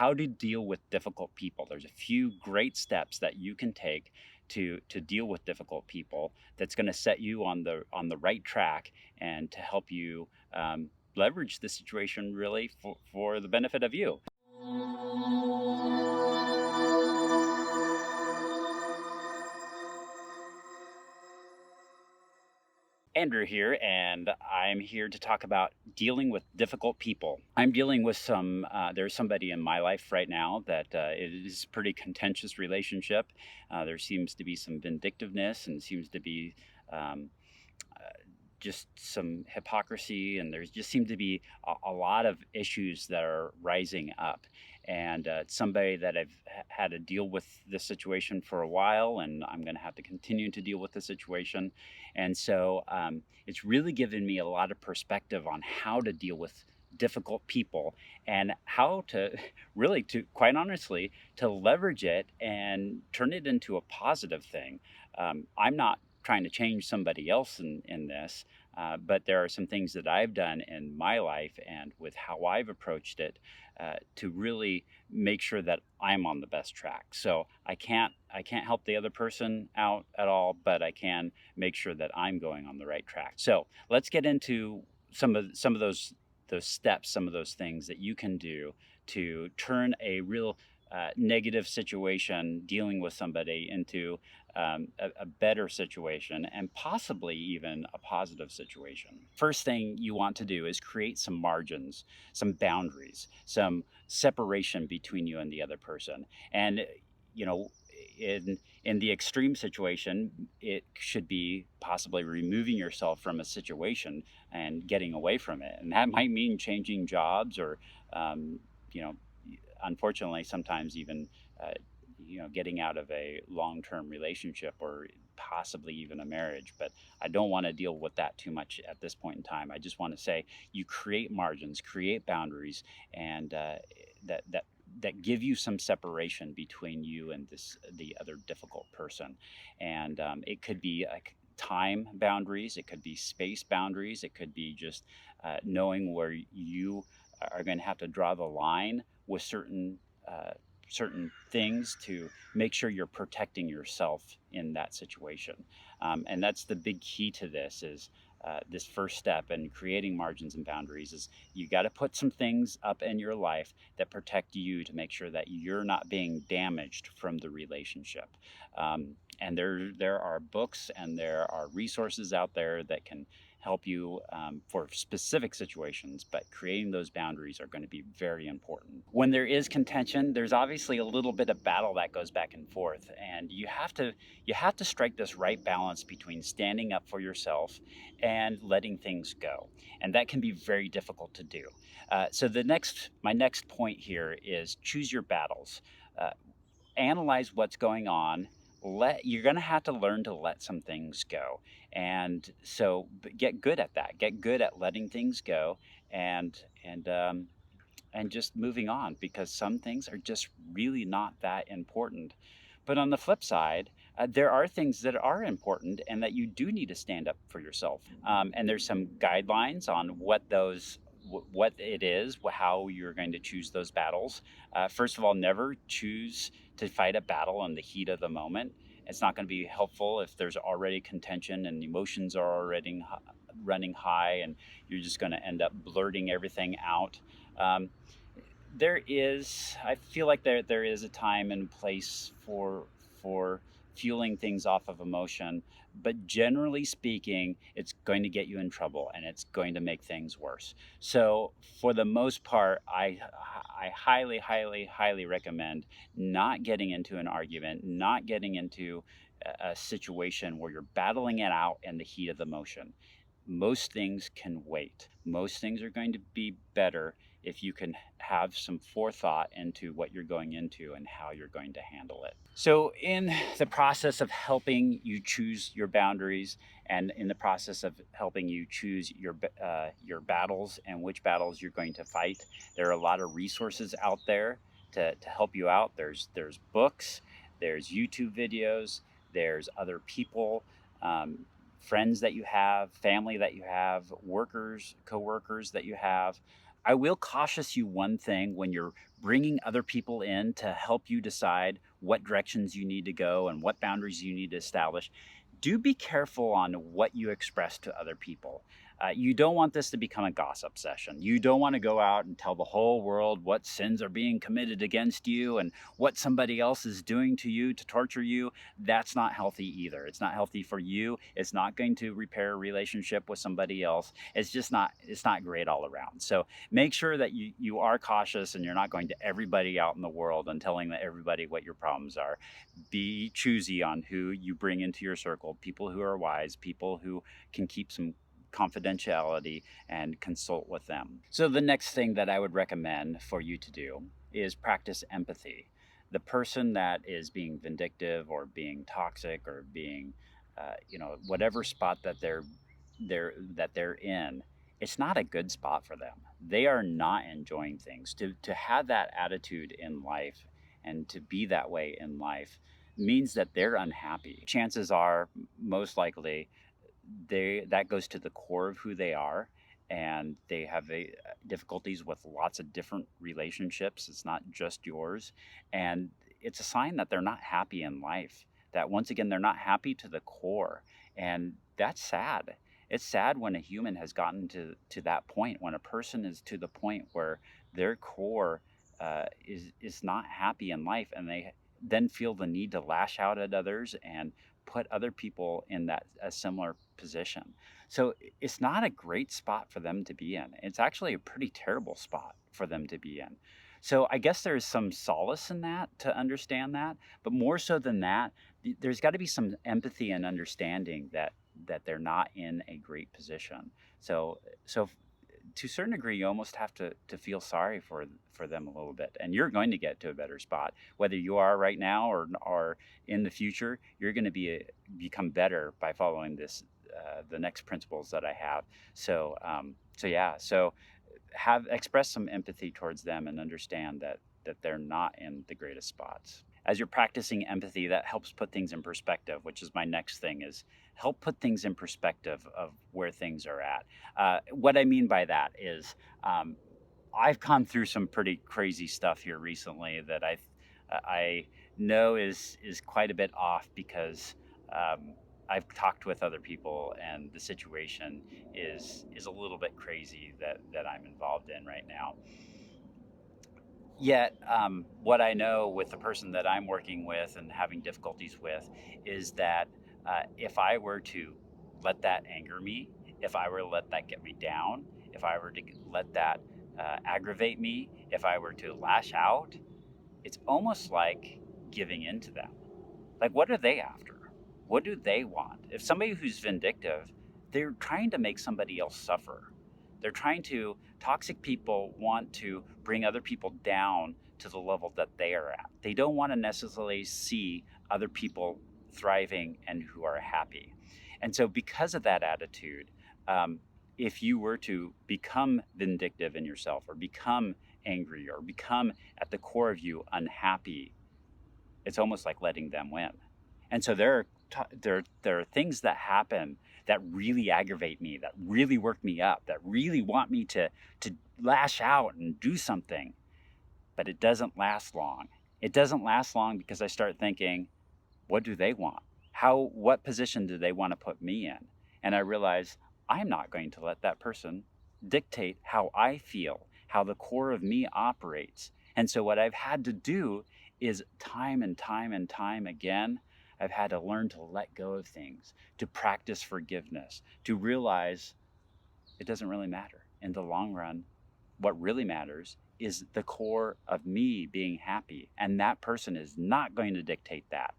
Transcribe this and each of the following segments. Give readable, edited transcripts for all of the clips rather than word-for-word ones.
how to deal with difficult people. There's a few great steps that you can take to deal with difficult people that's going to set you on the right track and to help you leverage the situation really for the benefit of you. Andrew here, and I'm here to talk about dealing with difficult people. I'm dealing with there's somebody in my life right now that it is a pretty contentious relationship. There seems to be some vindictiveness and seems to be um, just some hypocrisy, and there's just seemed to be a lot of issues that are rising up. And it's somebody that I've had to deal with this situation for a while, and I'm going to have to continue to deal with the situation. And so it's really given me a lot of perspective on how to deal with difficult people and how to really, to quite honestly, to leverage it and turn it into a positive thing. I'm not trying to change somebody else in this. But there are some things that I've done in my life and with how I've approached it to really make sure that I'm on the best track. So I can't help the other person out at all, but I can make sure that I'm going on the right track. So let's get into some of those steps, some of those things that you can do to turn a real negative situation dealing with somebody into a better situation and possibly even a positive situation. First thing you want to do is create some margins, some boundaries, some separation between you and the other person. And, you know, in the extreme situation, it should be possibly removing yourself from a situation and getting away from it. And that might mean changing jobs or, you know, unfortunately, sometimes even getting out of a long-term relationship or possibly even a marriage. But I don't want to deal with that too much at this point in time. I just want to say you create margins, create boundaries, and that give you some separation between you and the other difficult person. And it could be like time boundaries, it could be space boundaries, it could be just knowing where you are going to have to draw the line with certain things to make sure you're protecting yourself in that situation. And that's the big key to this is this first step in creating margins and boundaries is you got to put some things up in your life that protect you to make sure that you're not being damaged from the relationship. And there are books and there are resources out there that can help you for specific situations, but creating those boundaries are going to be very important. When there is contention, there's obviously a little bit of battle that goes back and forth, and you have to strike this right balance between standing up for yourself and letting things go, and that can be very difficult to do. So my next point here is choose your battles. Uh, Analyze what's going on. You're going to have to learn to let some things go, and so get good at that. Get good at letting things go, and and um, and just moving on, because some things are just really not that important. But on the flip side, there are things that are important and that you do need to stand up for yourself. And there's some guidelines on what it is, how you're going to choose those battles. First of all, never choose to fight a battle in the heat of the moment. It's not going to be helpful if there's already contention and emotions are already running high, and you're just going to end up blurting everything out. Um, I feel like there is a time and place for fueling things off of emotion, but generally speaking, it's going to get you in trouble and it's going to make things worse. So for the most part, I highly, highly, highly recommend not getting into an argument, not getting into a situation where you're battling it out in the heat of the motion. Most things can wait. Most things are going to be better if you can have some forethought into what you're going into and how you're going to handle it. So, in the process of helping you choose your boundaries and in the process of helping you choose your battles and which battles you're going to fight, there are a lot of resources out there to help you out. There's books, there's YouTube videos, there's other people. Friends that you have, family that you have, workers, co-workers that you have, I will cautious you one thing when you're bringing other people in to help you decide what directions you need to go and what boundaries you need to establish. Do be careful on what you express to other people. You don't want this to become a gossip session. You don't want to go out and tell the whole world what sins are being committed against you and what somebody else is doing to you to torture you. That's not healthy either. It's not healthy for you. It's not going to repair a relationship with somebody else. It's not great all around. So make sure that you are cautious and you're not going to everybody out in the world and telling everybody what your problems are. Be choosy on who you bring into your circle, people who are wise, people who can keep some confidentiality, and consult with them. So, the next thing that I would recommend for you to do is practice empathy. The person that is being vindictive or being toxic or being, whatever spot that they're in, it's not a good spot for them. They are not enjoying things. To have that attitude in life and to be that way in life means that they're unhappy. Chances are, most likely, that goes to the core of who they are, and they have difficulties with lots of different relationships. It's not just yours, and it's a sign that they're not happy in life. That once again, they're not happy to the core, and that's sad. It's sad when a human has gotten to that point, when a person is to the point where their core is not happy in life, and they then feel the need to lash out at others and put other people in that a similar position. So it's not a great spot for them to be in. It's actually a pretty terrible spot for them to be in. So I guess there's some solace in that to understand that, but more so than that, there's got to be some empathy and understanding that they're not in a great position. So to a certain degree, you almost have to feel sorry for them a little bit, and you're going to get to a better spot, whether you are right now or in the future. You're going to become better by following the next principles that I have. So have express some empathy towards them and understand that they're not in the greatest spots. As you're practicing empathy, that helps put things in perspective, which is my next thing, is help put things in perspective of where things are at. What I mean by that is, I've gone through some pretty crazy stuff here recently that I know is quite a bit off because I've talked with other people, and the situation is a little bit crazy that I'm involved in right now. Yet, what I know with the person that I'm working with and having difficulties with is that if I were to let that anger me, if I were to let that get me down, if I were to let that aggravate me, if I were to lash out, it's almost like giving in to them. Like, what are they after? What do they want? If somebody who's vindictive, they're trying to make somebody else suffer. Toxic people want to bring other people down to the level that they are at. They don't want to necessarily see other people thriving and who are happy. And so, because of that attitude, if you were to become vindictive in yourself or become angry or become at the core of you unhappy, it's almost like letting them win. And so there are things that happen that really aggravate me, that really work me up, that really want me to lash out and do something, but it doesn't last long. It doesn't last long because I start thinking, what do they want? What position do they want to put me in? And I realize I'm not going to let that person dictate how I feel, how the core of me operates. And so what I've had to do is time and time and time again, I've had to learn to let go of things, to practice forgiveness, to realize it doesn't really matter. In the long run, what really matters is the core of me being happy. And that person is not going to dictate that.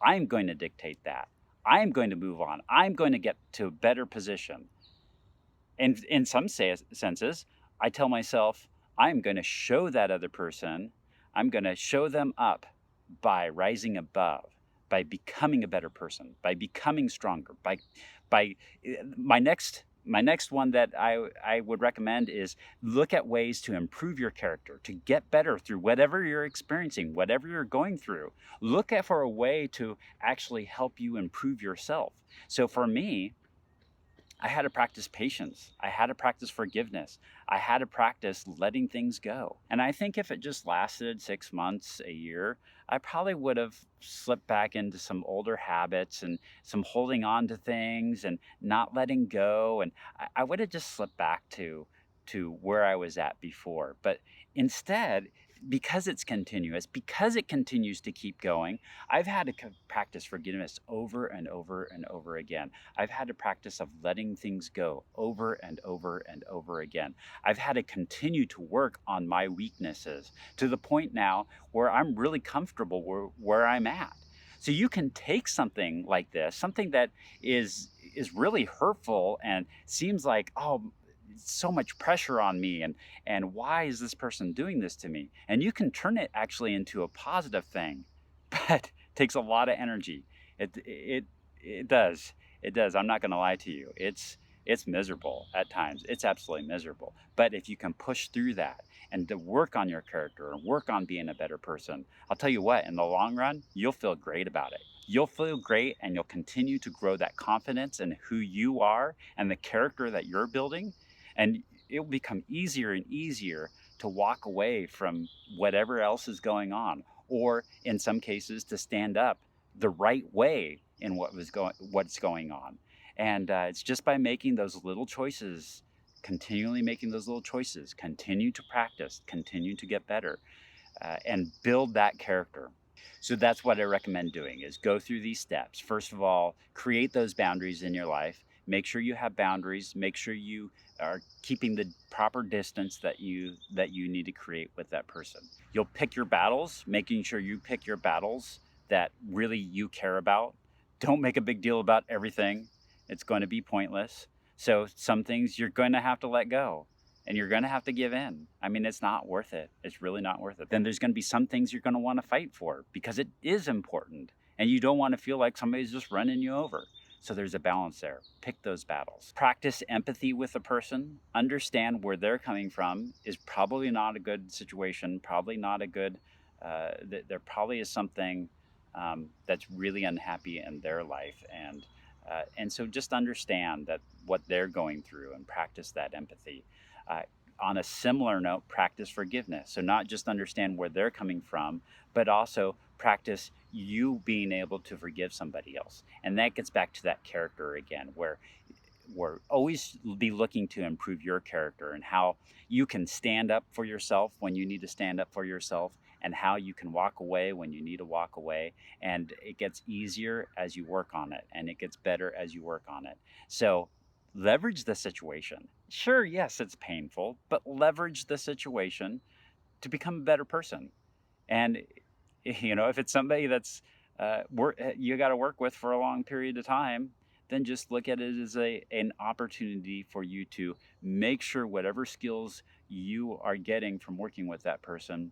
I'm going to dictate that. I'm going to move on. I'm going to get to a better position. And in some senses, I tell myself, I'm going to show that other person, I'm going to show them up by rising above, by becoming a better person, by becoming stronger, by my next one that I would recommend is look at ways to improve your character, to get better through whatever you're experiencing, whatever you're going through. Look at for a way to actually help you improve yourself. So for me, I had to practice patience. I had to practice forgiveness. I had to practice letting things go. And I think if it just lasted 6 months, a year, I probably would have slipped back into some older habits and some holding on to things and not letting go. And I would have just slipped back to where I was at before. But instead, because it's continuous, because it continues to keep going, I've had to practice forgiveness over and over and over again. I've had to practice of letting things go over and over and over again. I've had to continue to work on my weaknesses to the point now where I'm really comfortable where I'm at. So you can take something like this, something that is really hurtful and seems like, oh, so much pressure on me, and why is this person doing this to me? And you can turn it actually into a positive thing, but it takes a lot of energy. It does. It does. I'm not going to lie to you. It's miserable at times. It's absolutely miserable. But if you can push through that and to work on your character and work on being a better person, I'll tell you what, in the long run, you'll feel great about it. You'll feel great, and you'll continue to grow that confidence in who you are and the character that you're building. And it will become easier and easier to walk away from whatever else is going on, or in some cases to stand up the right way in what's going on. And it's just by making those little choices, continually making those little choices, continue to practice, continue to get better, and build that character. So that's what I recommend doing, is go through these steps. First of all, create those boundaries in your life. Make sure you have boundaries. Make sure you are keeping the proper distance that you need to create with that person. You'll pick your battles, making sure you pick your battles that really you care about. Don't make a big deal about everything. It's going to be pointless. So some things you're going to have to let go, and you're going to have to give in. I mean, it's not worth it. It's really not worth it. Then there's going to be some things you're going to want to fight for because it is important, and you don't want to feel like somebody's just running you over. So there's a balance there. Pick those battles. Practice empathy with the person. Understand where they're coming from is probably not a good situation, probably not a good, there probably is something that's really unhappy in their life. And so just understand that what they're going through and practice that empathy. On a similar note, practice forgiveness. So not just understand where they're coming from, but also practice you being able to forgive somebody else. And that gets back to that character again, where we're always be looking to improve your character and how you can stand up for yourself when you need to stand up for yourself, and how you can walk away when you need to walk away. And it gets easier as you work on it, and it gets better as you work on it. So leverage the situation. Sure, yes, it's painful, but leverage the situation to become a better person. And if it's somebody that's you got to work with for a long period of time, then just look at it as an opportunity for you to make sure whatever skills you are getting from working with that person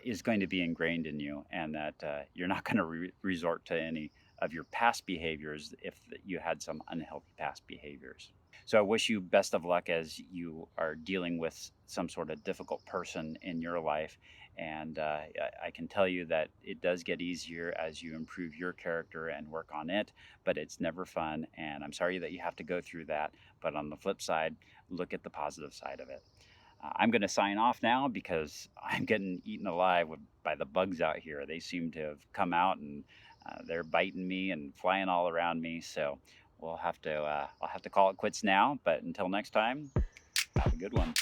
is going to be ingrained in you, and that you're not going to resort to any of your past behaviors if you had some unhealthy past behaviors. So I wish you best of luck as you are dealing with some sort of difficult person in your life. And I can tell you that it does get easier as you improve your character and work on it, but it's never fun. And I'm sorry that you have to go through that. But on the flip side, look at the positive side of it. I'm going to sign off now because I'm getting eaten alive by the bugs out here. They seem to have come out, and they're biting me and flying all around me. So I'll have to call it quits now. But until next time, have a good one.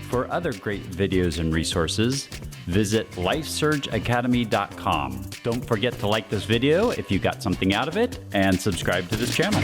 For other great videos and resources, visit lifesurgeacademy.com. Don't forget to like this video if you got something out of it, and subscribe to this channel.